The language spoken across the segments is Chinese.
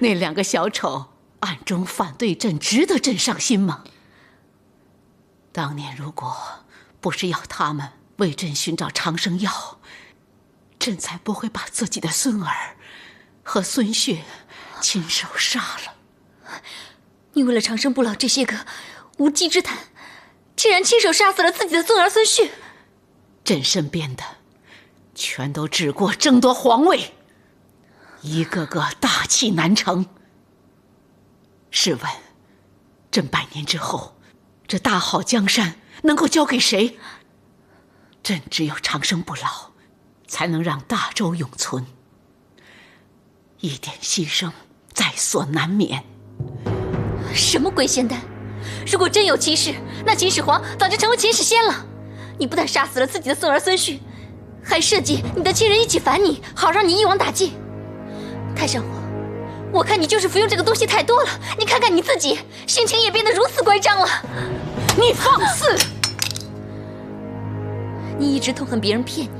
那2个小丑暗中反对朕，值得朕伤心吗？当年如果不是要他们为朕寻找长生药，朕才不会把自己的孙儿和孙婿亲手杀了。你为了长生不老这些个无稽之谈，竟然亲手杀死了自己的孙儿孙婿。朕身边的全都只顾争夺皇位，一个个大器难成。试问，朕100年之后，这大好江山能够交给谁？朕只有长生不老，才能让大周永存。一点牺牲在所难免。什么鬼仙丹？如果真有其事，那秦始皇早就成为秦始仙了。你不但杀死了自己的孙儿孙婿，还设计你的亲人一起反你，好让你一网打尽。太上皇，我看你就是服用这个东西太多了。你看看你自己，性情也变得如此乖张了。你放肆！你一直痛恨别人骗你，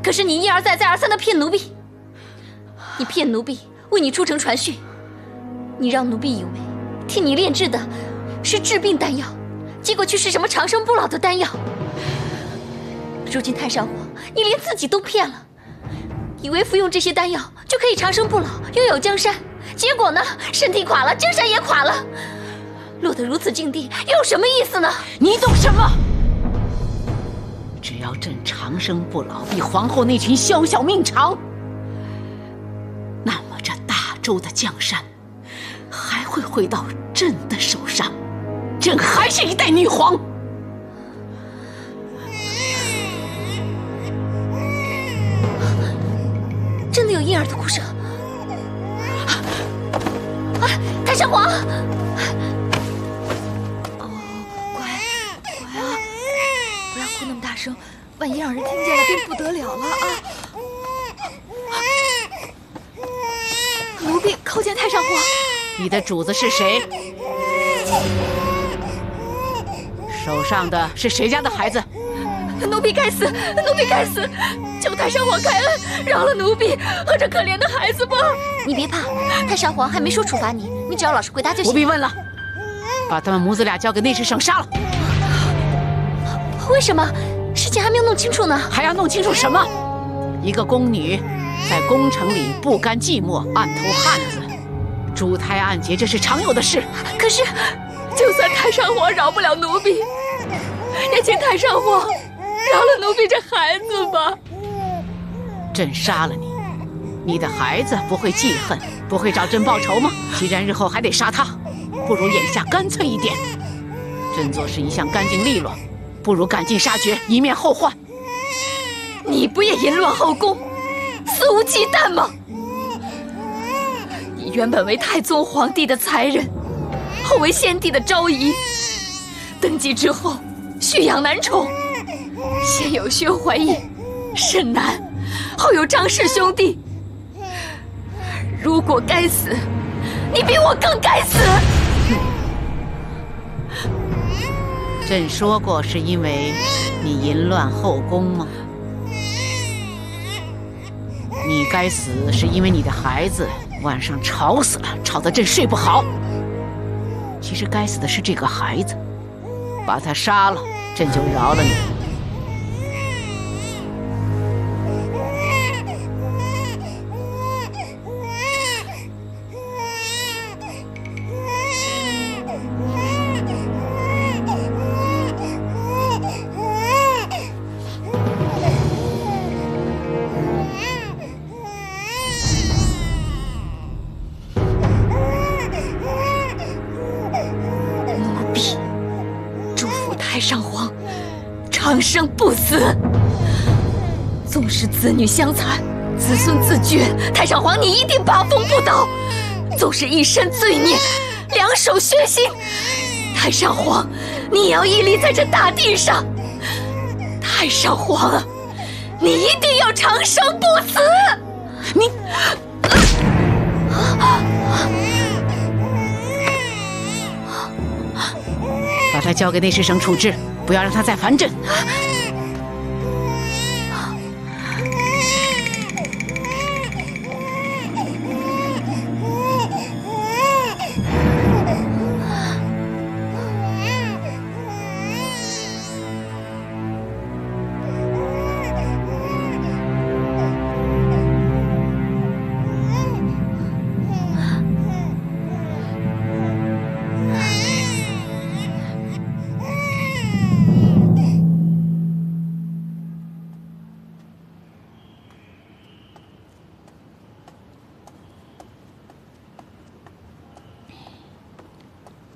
可是你一而再再而三的骗奴婢。你骗奴婢为你出城传讯，你让奴婢以为替你炼制的是治病丹药，结果却是什么长生不老的丹药。如今太上皇，你连自己都骗了，以为服用这些丹药就可以长生不老，拥有江山，结果呢，身体垮了，江山也垮了，落得如此境地，又有什么意思呢？你懂什么？只要朕长生不老比皇后那群宵小命长，那么这大周的江山还会回到朕的手上，朕还是一代女皇。真的有婴儿的哭声！太上皇！乖啊，不要哭那么大声，万一让人听见了，便不得了了啊！奴婢叩见太上皇。你的主子是谁？手上的是谁家的孩子？奴婢该死，奴婢该死！求太上皇开恩，饶了奴婢和这可怜的孩子吧！你别怕，太上皇还没说处罚你，你只要老实回答就行。不必问了，把他们母子俩交给内侍省杀了。为什么？事情还没有弄清楚呢。还要弄清楚什么？一个宫女在宫城里不甘寂寞，暗投汉子，珠胎暗结，这是常有的事。可是，就算太上皇饶不了奴婢，也请太上皇饶了奴婢这孩子吧。朕杀了你，你的孩子不会记恨，不会找朕报仇吗？既然日后还得杀他，不如眼下干脆一点。朕做事一向干净利落，不如赶尽杀绝，以免后患。你不也淫乱后宫，肆无忌惮吗？你原本为太宗皇帝的才人，后为先帝的昭仪，登基之后蓄养男宠，先有薛怀义、沈南，后有张氏兄弟。如果该死，你比我更该死。朕说过是因为你淫乱后宫吗？你该死是因为你的孩子晚上吵死了，吵得朕睡不好。其实该死的是这个孩子，把他杀了，朕就饶了你。太上皇长生不死，纵使子女相残，子孙自绝，太上皇你一定八风不倒。纵使一身罪孽，两手血腥，太上皇你也要屹立在这大地上。太上皇啊，你一定要长生不死。你把他交给内侍省处置，不要让他再烦朕。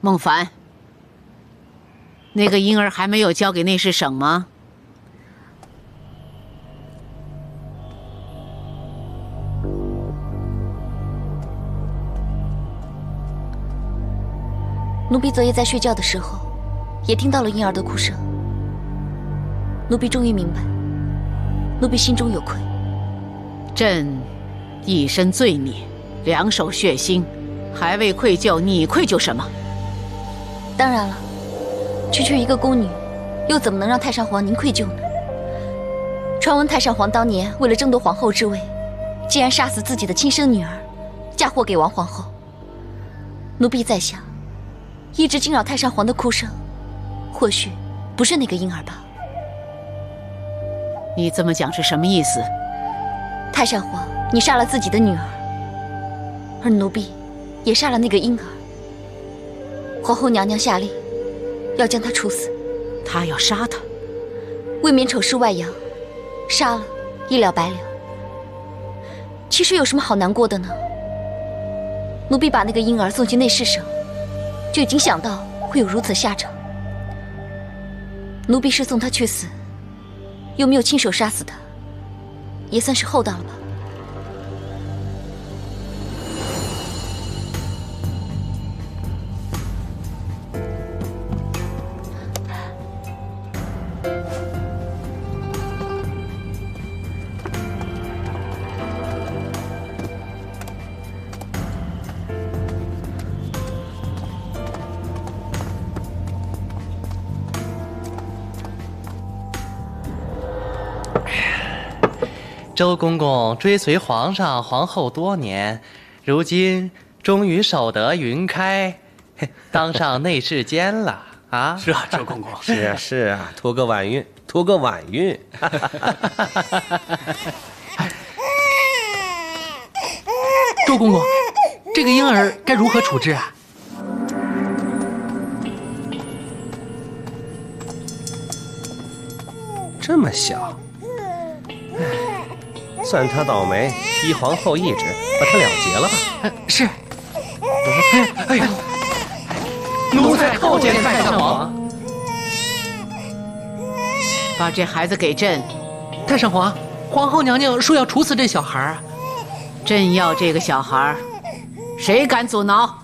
孟凡，那个婴儿还没有交给内侍省吗？奴婢昨夜在睡觉的时候，也听到了婴儿的哭声。奴婢终于明白，奴婢心中有愧。朕一身罪孽，两手血腥，还未愧疚，你愧疚什么？当然了，区区一个宫女，又怎么能让太上皇您愧疚呢？传闻太上皇当年为了争夺皇后之位，竟然杀死自己的亲生女儿，嫁祸给王皇后。奴婢在想，一直惊扰太上皇的哭声，或许不是那个婴儿吧？你这么讲是什么意思？太上皇，你杀了自己的女儿，而奴婢也杀了那个婴儿。皇后娘娘下令，要将她处死。他要杀他，未免丑事外扬，杀了一了百了。其实有什么好难过的呢？奴婢把那个婴儿送进内侍省，就已经想到会有如此下场。奴婢是送他去死，又没有亲手杀死他，也算是厚道了吧。周公公追随皇上皇后多年，如今终于守得云开，当上内侍监了啊！是啊，周公公。是啊是啊，图个晚运，图个晚运。周公公，这个婴儿该如何处置啊？这么小，算他倒霉，依皇后懿旨，把他了结了吧。是。哎呀，奴才叩见太上皇。把这孩子给朕。太上皇，皇后娘娘说要处死这小孩啊。朕要这个小孩，谁敢阻挠？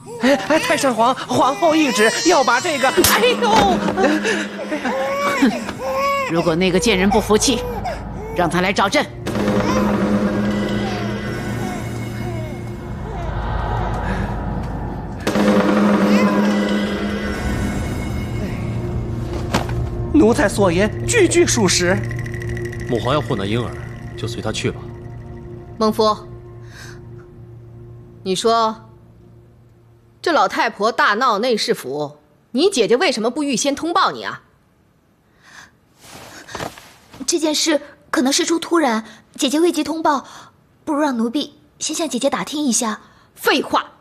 太上皇，皇后懿旨要把这个……哎呦！如果那个贱人不服气，让他来找朕。奴才所言句句属实。母皇要护那婴儿，就随他去吧。孟夫，你说，这老太婆大闹内侍府，你姐姐为什么不预先通报你啊？这件事可能事出突然，姐姐未及通报，不如让奴婢先向姐姐打听一下。废话，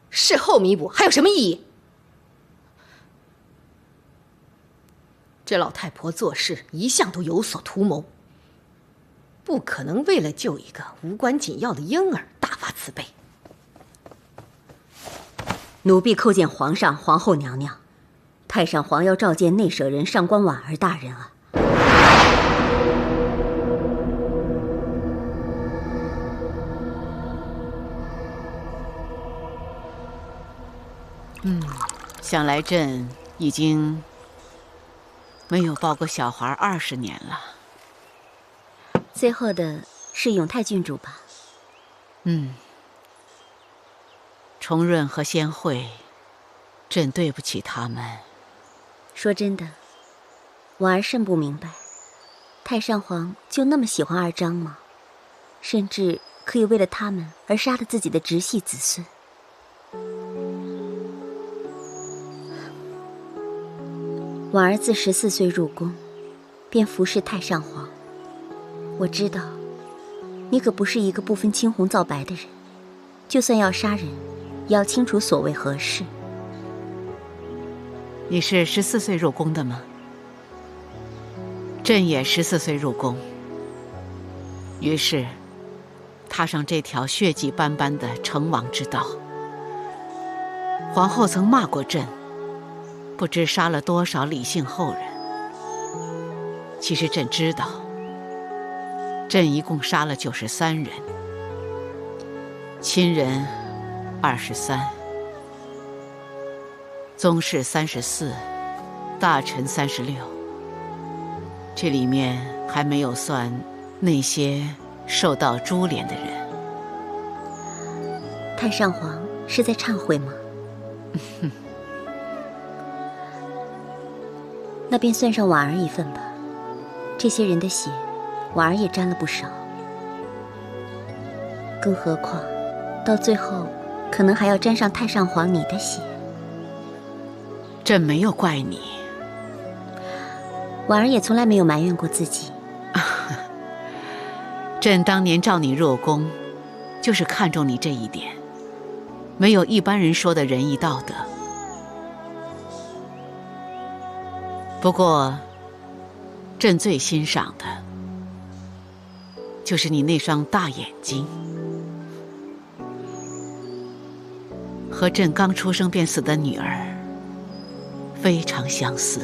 事后弥补还有什么意义？这老太婆做事一向都有所图谋，不可能为了救一个无关紧要的婴儿大发慈悲。奴婢叩见皇上、皇后娘娘，太上皇要召见内舍人上官婉儿大人啊。想来朕已经没有抱过小孩20年了。最后的是永泰郡主吧？重润和仙惠，朕对不起他们。说真的，婉儿甚不明白，太上皇就那么喜欢二章吗？甚至可以为了他们而杀了自己的直系子孙。婉儿自14岁入宫，便服侍太上皇。我知道，你可不是一个不分青红皂白的人，就算要杀人，也要清楚所谓何事。你是14岁入宫的吗？朕也14岁入宫，于是踏上这条血迹斑斑的成王之道。皇后曾骂过朕，不知杀了多少李姓后人。其实朕知道，朕一共杀了93人，亲人23，宗室34，大臣36。这里面还没有算那些受到株连的人。太上皇是在忏悔吗？那便算上婉儿一份吧。这些人的血，婉儿也沾了不少。更何况，到最后，可能还要沾上太上皇你的血。朕没有怪你。婉儿也从来没有埋怨过自己。朕当年召你入宫，就是看中你这一点，没有一般人说的仁义道德。不过，朕最欣赏的，就是你那双大眼睛，和朕刚出生便死的女儿非常相似。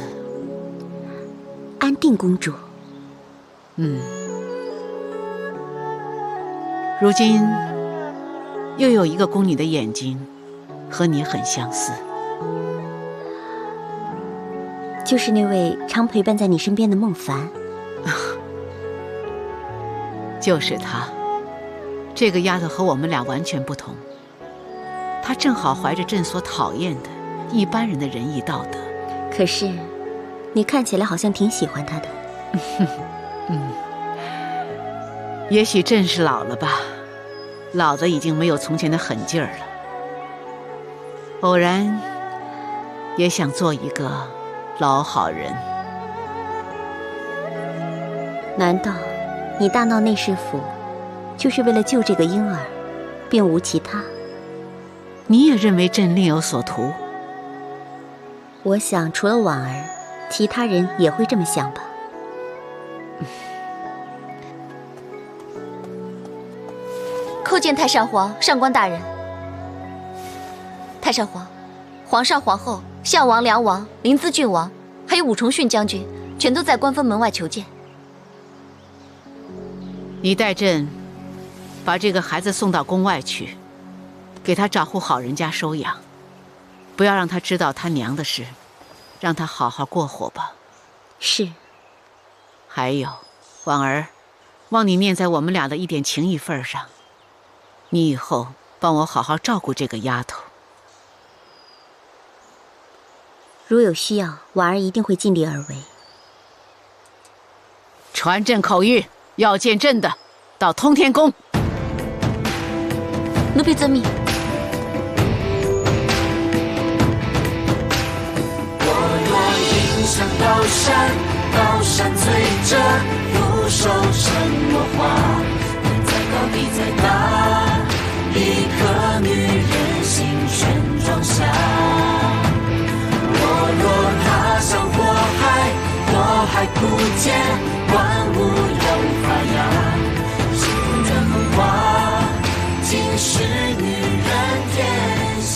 安定公主。如今又有一个宫女的眼睛和你很相似，就是那位常陪伴在你身边的孟凡。就是她。这个丫头和我们俩完全不同，她正好怀着朕所讨厌的一般人的仁义道德。可是你看起来好像挺喜欢她的。也许朕是老了吧，老的已经没有从前的狠劲儿了。偶然也想做一个老好人。难道你大闹内侍府，就是为了救这个婴儿，并无其他？你也认为朕另有所图？我想除了婉儿，其他人也会这么想吧。叩见太上皇、上官大人。太上皇、皇上、皇后、项王、梁王、临淄郡王，还有武重训将军，全都在官封门外求见。你带朕把这个孩子送到宫外去，给他找户好人家收养，不要让他知道他娘的事，让他好好过活吧。是。还有，婉儿，望你念在我们俩的一点情谊份上，你以后帮我好好照顾这个丫头。如有需要，婉儿一定会尽力而为。传朕口谕，要见朕的，到通天宫。奴婢遵命。我若迎向高山，高山醉着，俯首沉默花。天再高地再大，一颗女人心全装下。我若踏上火海，火海枯竭，万物又发芽。心中转风华，尽是女人天下。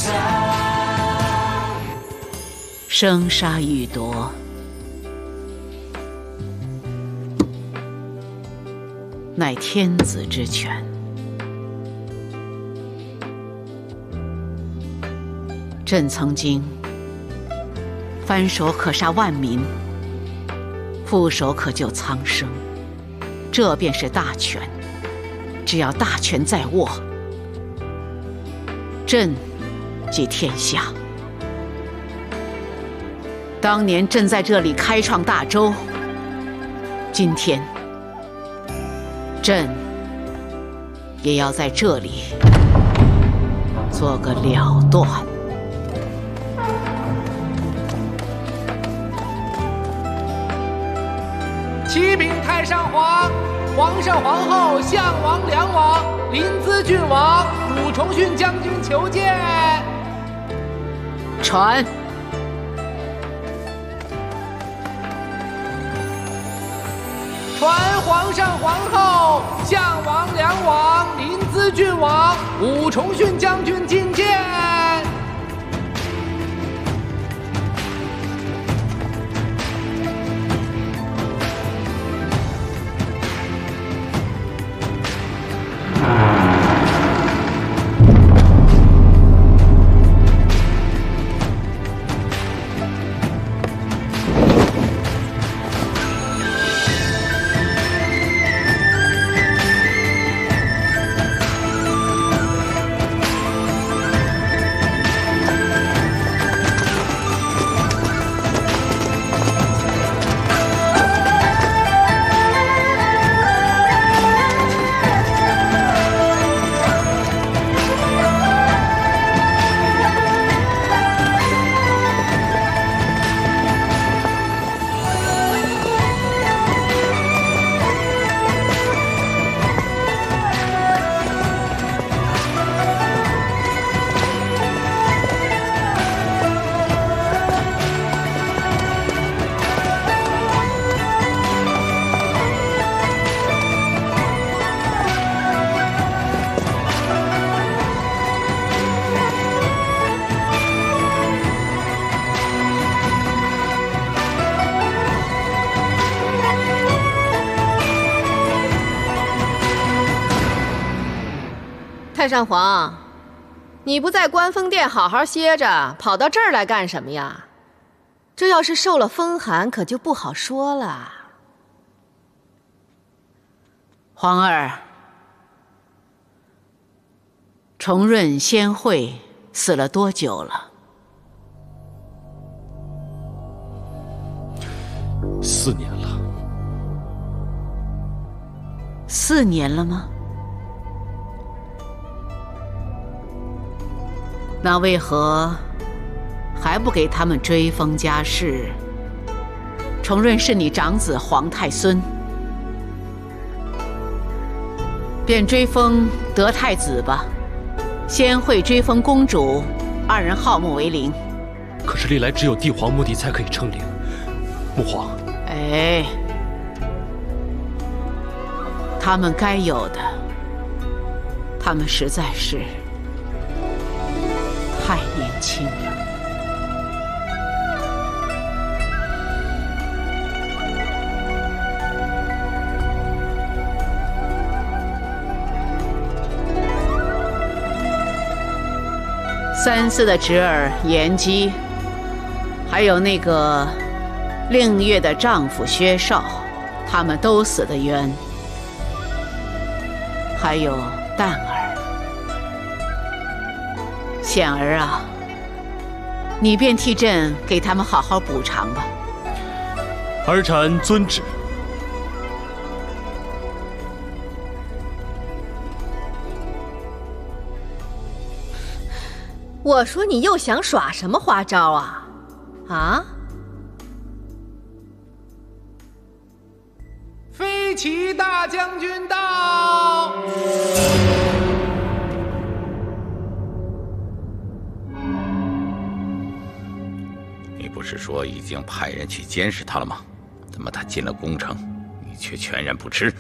生杀予夺，乃天子之权。朕曾经翻手可杀万民，覆手可救苍生，这便是大权。只要大权在握，朕即天下。当年朕在这里开创大周，今天朕也要在这里做个了断。启禀太上皇、皇上、皇后、项王、梁王、临淄郡王、武重训将军求见。传。传皇上、皇后、项王、梁王、临淄郡王、武重训将军觐见。太上皇，你不在观风殿好好歇着，跑到这儿来干什么呀？这要是受了风寒，可就不好说了。皇儿，重润仙惠死了多久了？4年了。4年了吗？那为何还不给他们追封家世？重润是你长子皇太孙，便追封德太子吧。先会追封公主，2人号墓为陵。可是历来只有帝皇墓地才可以称陵。母皇，哎，他们该有的，他们实在是太年轻了。3嗣的侄儿延基，还有那个令月的丈夫薛绍，他们都死得冤。还有淡儿，显儿啊，你便替朕给他们好好补偿吧。儿臣遵旨。我说你又想耍什么花招啊？啊？飞骑大将军到！你不是说已经派人去监视他了吗？怎么他进了宫城，你却全然不知？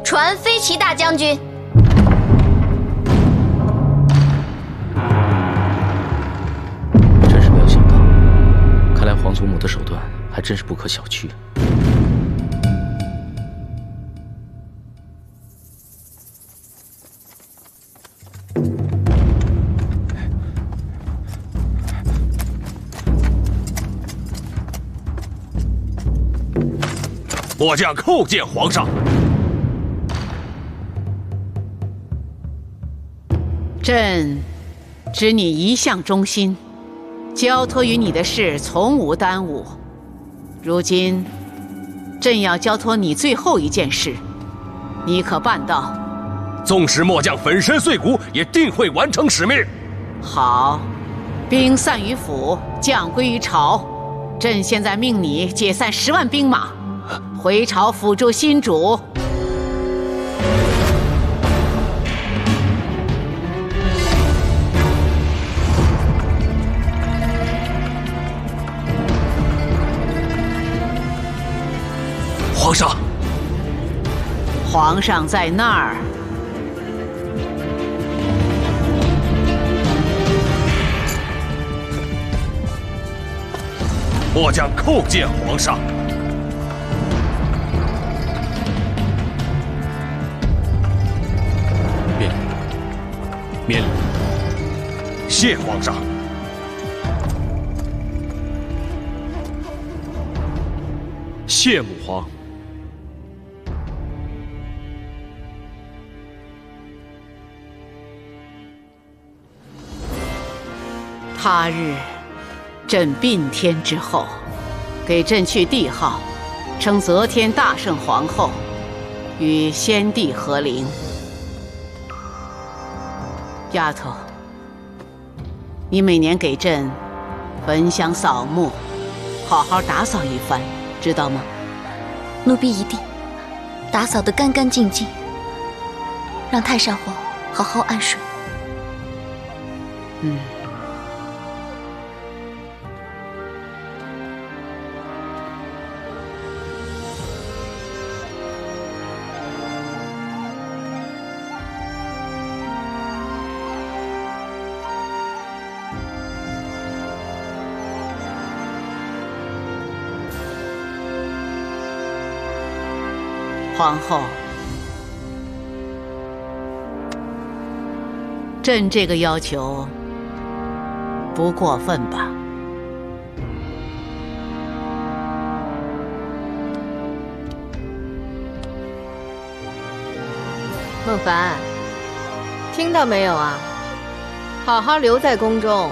传飞骑大将军。真是没有想到，看来皇祖母的手段还真是不可小觑。末将叩见皇上。朕知你一向忠心，交托于你的事从无耽误。如今，朕要交托你最后一件事，你可办到？纵使末将粉身碎骨，也定会完成使命。好，兵散于府，将归于朝。朕现在命你解散10万兵马，回朝辅助新主。皇上，皇上在那儿。末将叩见皇上。免礼，谢皇上。谢母皇。他日，朕并天之后，给朕去帝号，称则天大圣皇后，与先帝合陵。丫头，你每年给朕焚香扫墓，好好打扫一番，知道吗？奴婢一定打扫得干干净净，让太上皇好好安睡。皇后，朕这个要求不过分吧？孟凡，听到没有啊？好好留在宫中，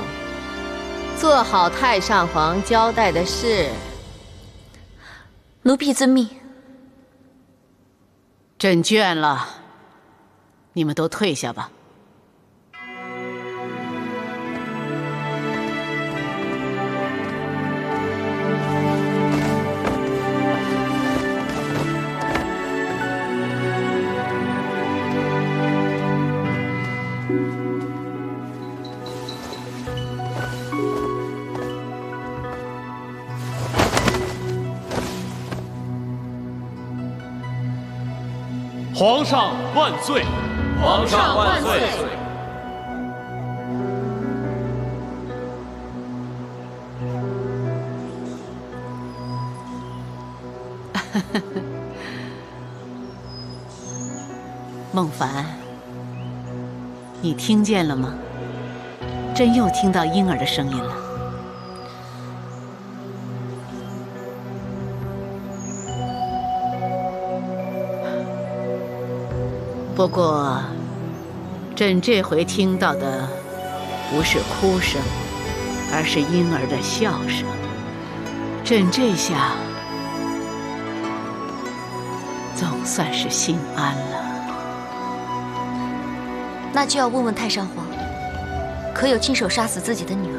做好太上皇交代的事。奴婢遵命。朕倦了，你们都退下吧。皇上万岁！皇上万岁！孟凡，你听见了吗？朕又听到婴儿的声音了。不过，朕这回听到的不是哭声，而是婴儿的笑声。朕这下总算是心安了。那就要问问太上皇，可有亲手杀死自己的女儿？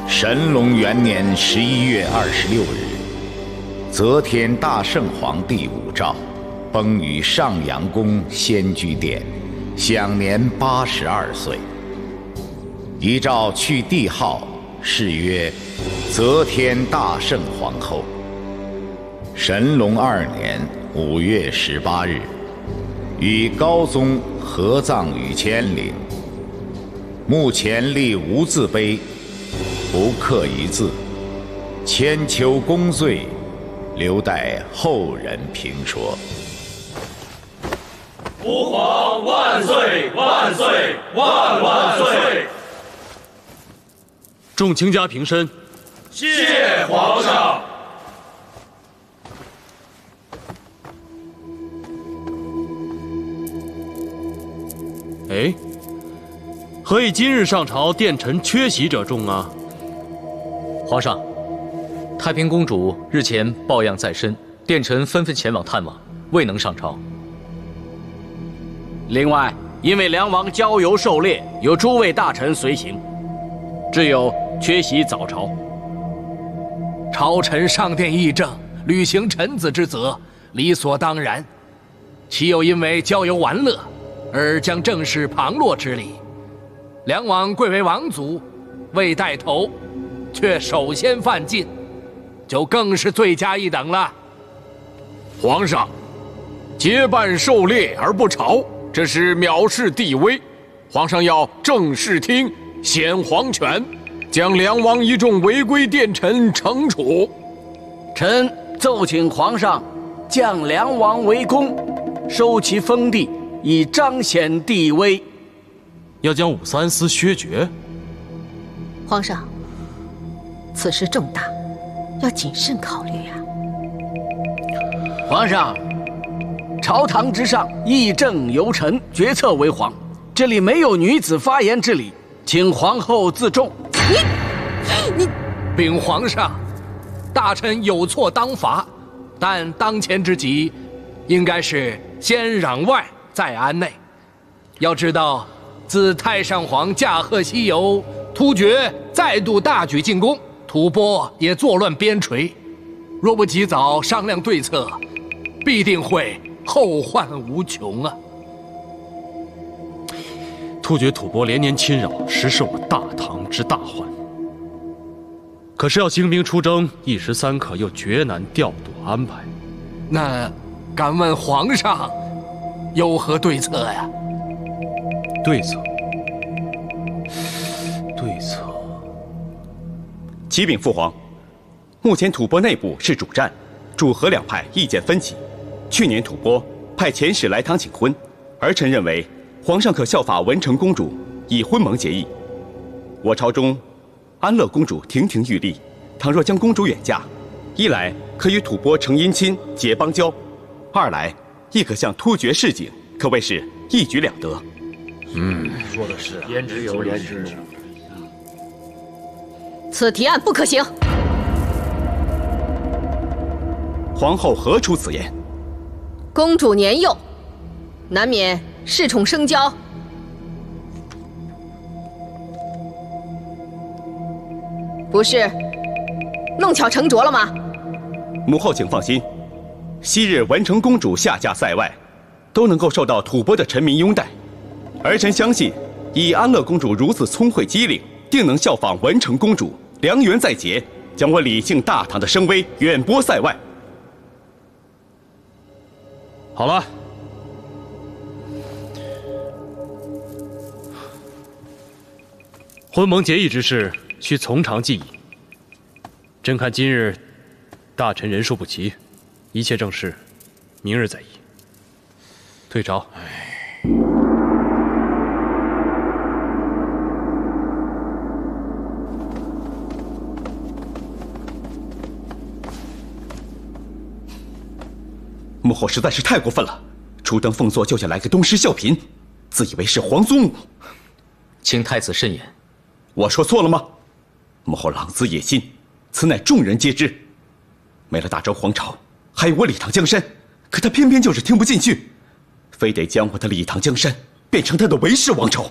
神龙元年11月26日，则天大圣皇帝武曌，崩于上阳宫仙居殿，享年82岁。依诏去帝号，谥曰则天大圣皇后。神龙2年5月18日，与高宗合葬于千陵。墓前立无字碑，不刻一字，千秋功罪，留待后人评说。吾皇万岁万岁万万岁！众卿家平身。谢皇上。哎，何以今日上朝殿臣缺席者众啊？皇上，太平公主日前抱恙在身，殿臣纷纷前往探望，未能上朝。另外，因为梁王郊游狩猎，有诸位大臣随行，只有缺席早朝。朝臣上殿议政，履行臣子之责，理所当然，岂有因为郊游玩乐而将政事旁落之理？梁王贵为王族，未带头，却首先犯禁，就更是罪加一等了。皇上，结伴狩猎而不朝，这是藐视帝威。皇上要正视听，显皇权，将梁王一众违规殿臣惩处。臣奏请皇上降梁王为公，收其封地，以彰显帝威。要将武三思削爵？皇上，此事重大，要谨慎考虑呀。皇上，朝堂之上，议政由臣，决策为皇，这里没有女子发言之理，请皇后自重。你，禀皇上，大臣有错当罚，但当前之急，应该是先攘外，再安内。要知道，自太上皇驾鹤西游，突厥再度大举进攻，吐蕃也作乱边陲，若不及早商量对策，必定会后患无穷啊！突厥吐蕃连年侵扰，实是我大唐之大患。可是要兴兵出征，一时三刻又绝难调度安排。那敢问皇上有何对策呀？对策？启禀父皇，目前吐蕃内部是主战，主和两派意见分歧。去年吐蕃派遣使来唐请婚，儿臣认为皇上可效法文成公主，以婚盟结义。我朝中安乐公主亭亭玉立，倘若将公主远嫁，一来可与吐蕃成姻亲结邦交，二来亦可向突厥示警，可谓是一举两得。说的是，言之有理。此提案不可行。皇后何出此言？公主年幼，难免恃宠生骄。不是弄巧成拙了吗？母后请放心，昔日文成公主下嫁塞外，都能够受到吐蕃的臣民拥戴。儿臣相信，以安乐公主如此聪慧机灵，定能效仿文成公主，良缘再结，将我李姓大唐的声威远播塞外。好了，婚盟结义之事需从长计议。朕看今日大臣人数不齐，一切正事明日再议。退朝。母后实在是太过分了，初登奉座就想来个东施效颦，自以为是皇宗母。请太子慎言。我说错了吗？母后狼子野心，此乃众人皆知。没了大周皇朝，还有我李唐江山，可他偏偏就是听不进去，非得将我的李唐江山变成他的韦氏王朝。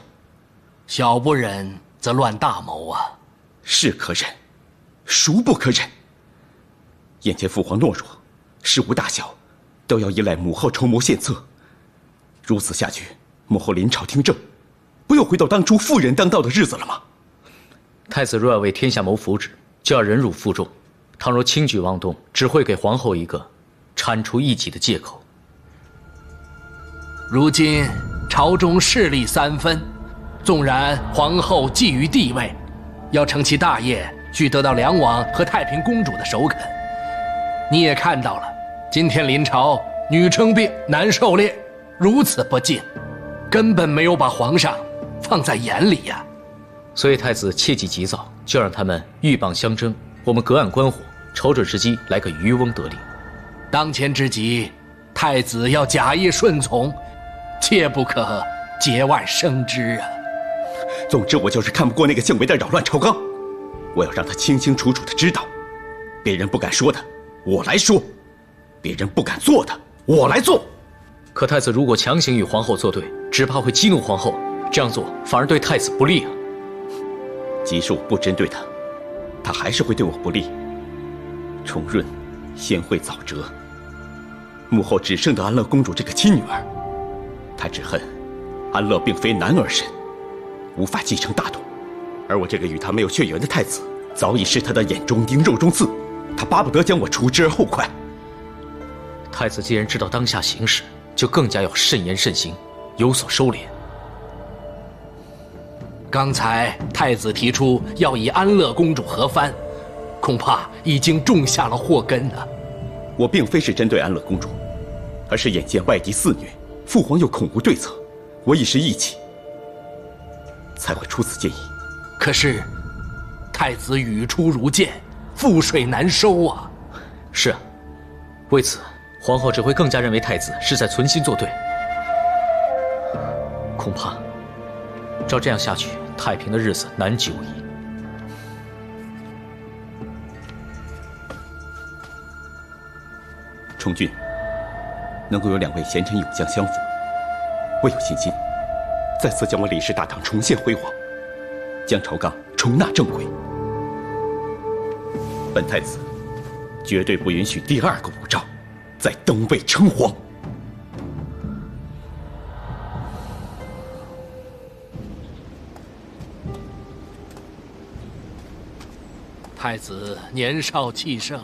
小不忍则乱大谋啊！是可忍，孰不可忍？眼前父皇懦弱，事无大小都要依赖母后筹谋献策，如此下去，母后临朝听政，不又回到当初妇人当道的日子了吗？太子若要为天下谋福祉，就要忍辱负重。倘若轻举妄动，只会给皇后一个铲除异己的借口。如今朝中势力三分，纵然皇后觊觎地位，要成其大业，需得到梁王和太平公主的首肯。你也看到了，今天临朝，女称病，男狩猎，如此不敬，根本没有把皇上放在眼里呀。所以太子切忌急躁，就让他们鹬蚌相争，我们隔岸观火，瞅准时机来个渔翁得利。当前之急，太子要假意顺从，切不可节外生枝啊！总之，我就是看不过那个姓韦的扰乱朝纲，我要让他清清楚楚的知道，别人不敢说的，我来说；别人不敢做的，我来做。可太子如果强行与皇后作对，只怕会激怒皇后，这样做反而对太子不利啊。即使我不针对他，他还是会对我不利。重润先会早折，幕后只剩的安乐公主这个亲女儿，他只恨安乐并非男儿身，无法继承大统，而我这个与他没有血缘的太子，早已是他的眼中钉、肉中刺，他巴不得将我除之而后快。太子既然知道当下形势，就更加要慎言慎行，有所收敛。刚才太子提出要以安乐公主合藩，恐怕已经种下了祸根了。我并非是针对安乐公主，而是眼见外敌肆虐，父皇又恐无对策，我一时意气，才会出此建议。可是，太子语出如剑，覆水难收啊！是啊，为此，皇后只会更加认为太子是在存心作对。恐怕，照这样下去，太平的日子难久矣。充俊，能够有2位贤臣勇将相辅，我有信心，再次将我李氏大唐重现辉煌，将朝纲重纳正轨。本太子绝对不允许第2个武曌再登位称皇。太子年少气盛，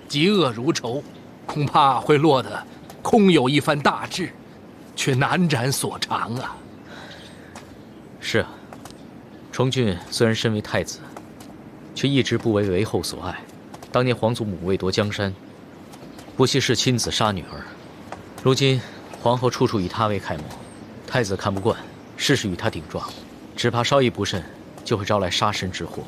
嫉恶如仇，恐怕会落得空有一番大志，却难展所长啊。是啊，重俊虽然身为太子，却一直不为韦后所爱。当年皇祖母为夺江山，不惜视亲子杀女儿，如今皇后处处以他为楷模，太子看不惯，事事与他顶撞，只怕稍一不慎，就会招来杀身之祸。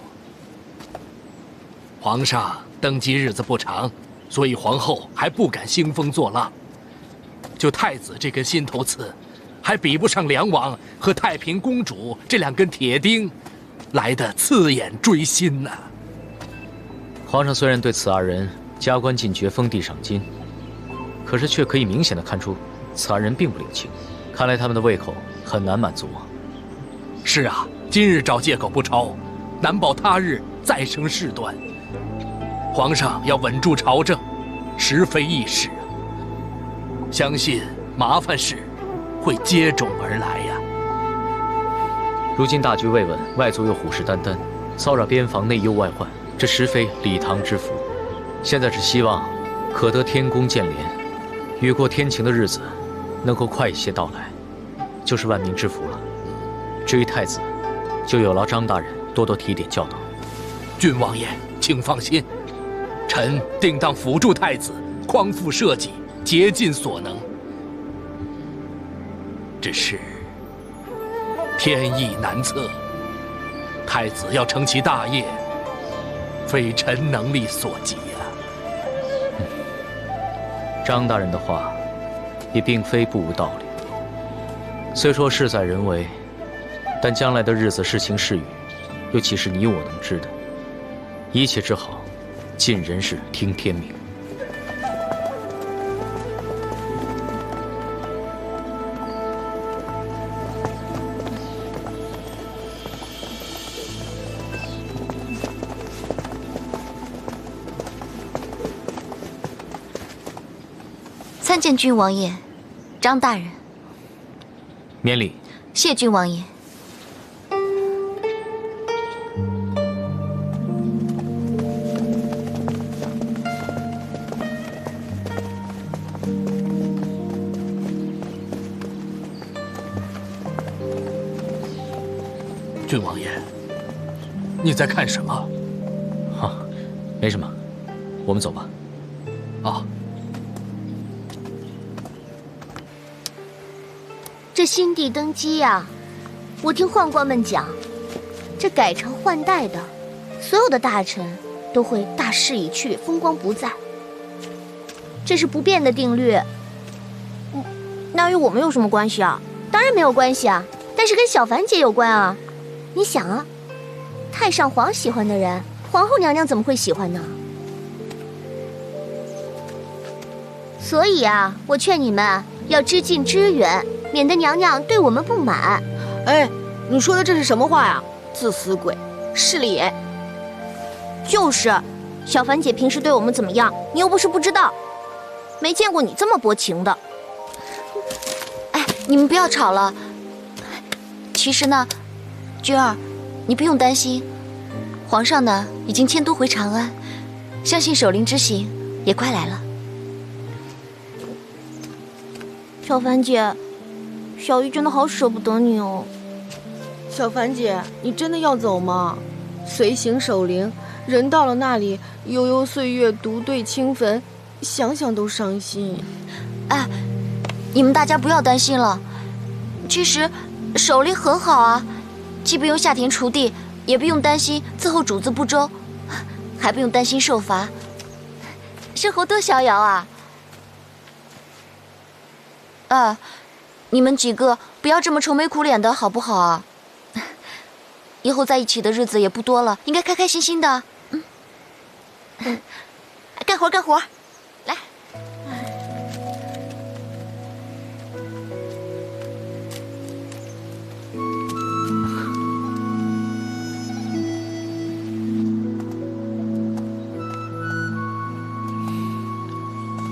皇上登基日子不长，所以皇后还不敢兴风作浪。就太子这根心头刺，还比不上梁王和太平公主这2根铁钉来的刺眼锥心呐。皇上虽然对此2人加官进爵、封地赏金，可是却可以明显的看出，此2人并不领情。看来他们的胃口很难满足啊。是啊，今日找借口不抄，难保他日再生事端。皇上要稳住朝政，实非易事啊！相信麻烦事会接踵而来呀。如今大局未稳，外族又虎视眈眈，骚扰边防，内忧外患，这实非礼堂之福。现在只希望可得天公见怜，雨过天晴的日子能够快一些到来，就是万民之福了。至于太子，就有劳张大人多多提点教导。郡王爷，请放心。臣定当辅助太子，匡复社稷，竭尽所能。只是天意难测，太子要成其大业，非臣能力所及呀。张大人的话也并非不无道理。虽说事在人为，但将来的日子是晴是雨，又岂是你我能知的？一切之好，尽人事听天命。参见郡王爷，张大人。免礼。谢郡王爷。郡王爷，你在看什么？啊，没什么，我们走吧。啊。这新帝登基呀，我听宦官们讲，这改朝换代的，所有的大臣都会大势已去，风光不再。这是不变的定律。那与我们有什么关系啊？当然没有关系啊，但是跟小凡姐有关啊。你想啊，太上皇喜欢的人，皇后娘娘怎么会喜欢呢？所以啊，我劝你们要知近知远，免得娘娘对我们不满。哎，你说的这是什么话呀？自私鬼，势利眼。就是，小凡姐平时对我们怎么样，你又不是不知道，没见过你这么薄情的。哎，你们不要吵了。其实呢，君儿，你不用担心，皇上呢已经迁都回长安，相信守灵之行也快来了。小凡姐，小玉真的好舍不得你哦。小凡姐，你真的要走吗？随行守灵，人到了那里，悠悠岁月独对清坟，想想都伤心。哎，你们大家不要担心了。其实守灵很好啊，既不用下田锄地，也不用担心伺候主子不周，还不用担心受罚，生活多逍遥啊！你们几个不要这么愁眉苦脸的好不好啊？以后在一起的日子也不多了，应该开开心心的。干活干活，来。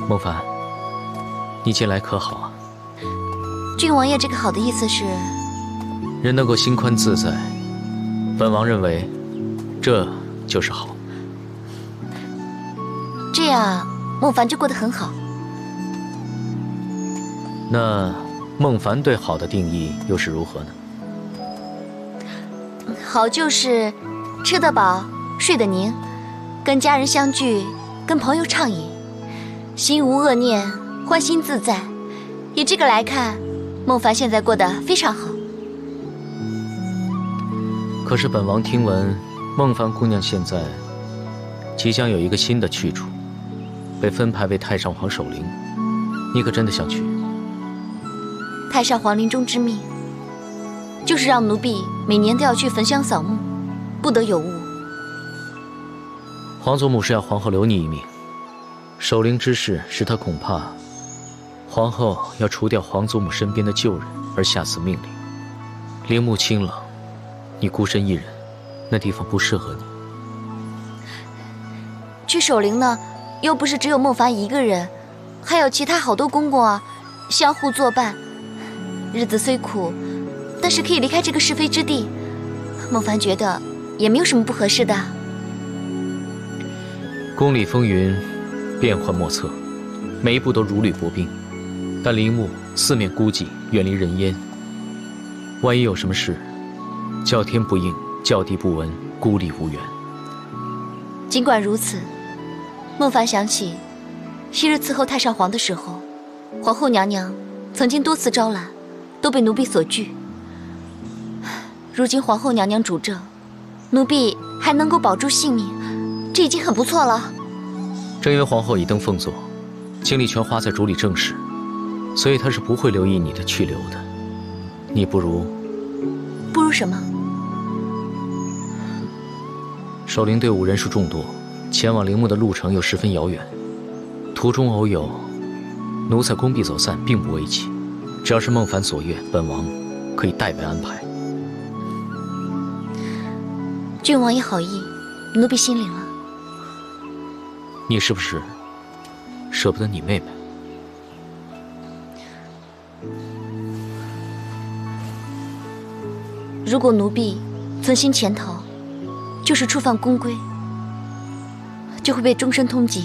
孟凡，你近来可好啊？郡王爷这个好的意思是，人能够心宽自在，本王认为，这就是好。这样孟凡就过得很好。那孟凡对好的定义又是如何呢？好就是吃得饱，睡得宁，跟家人相聚，跟朋友畅饮，心无恶念，欢心自在。以这个来看，孟凡现在过得非常好。可是本王听闻，孟凡姑娘现在即将有一个新的去处，被分派为太上皇守灵，你可真的想去？太上皇临终之命，就是让奴婢每年都要去焚香扫墓，不得有误。皇祖母是要皇后留你一命，守灵之事使他恐怕皇后要除掉皇祖母身边的旧人而下此命令。陵墓清冷，你孤身一人，那地方不适合你。去守灵呢，又不是只有孟凡一个人，还有其他好多公公啊，相互作伴。日子虽苦，但是可以离开这个是非之地。孟凡觉得也没有什么不合适的。宫里风云变幻莫测，每一步都如履薄冰，但陵墓四面孤寂，远离人烟，万一有什么事，叫天不应，叫地不闻，孤立无援。尽管如此，孟凡想起昔日伺候太上皇的时候，皇后娘娘曾经多次招揽，都被奴婢所拒。如今皇后娘娘主政，奴婢还能够保住性命，这已经很不错了。正因为皇后已登凤座，精力全花在主理政事，所以她是不会留意你的去留的。你不如什么？守灵队伍人数众多，前往陵墓的路程又十分遥远，途中偶有奴才宫婢走散，并不危急。只要是孟凡所愿，本王可以代为安排。郡王爷好意，奴婢心领了。你是不是舍不得你妹妹？如果奴婢存心潜逃，就是触犯宫规，就会被终身通缉。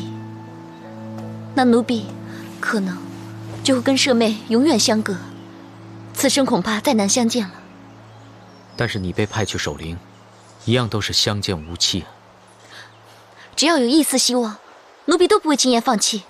那奴婢可能就会跟舍妹永远相隔，此生恐怕再难相见了。但是你被派去守灵，一样都是相见无期啊。只要有一丝希望，奴婢都不会轻言放弃。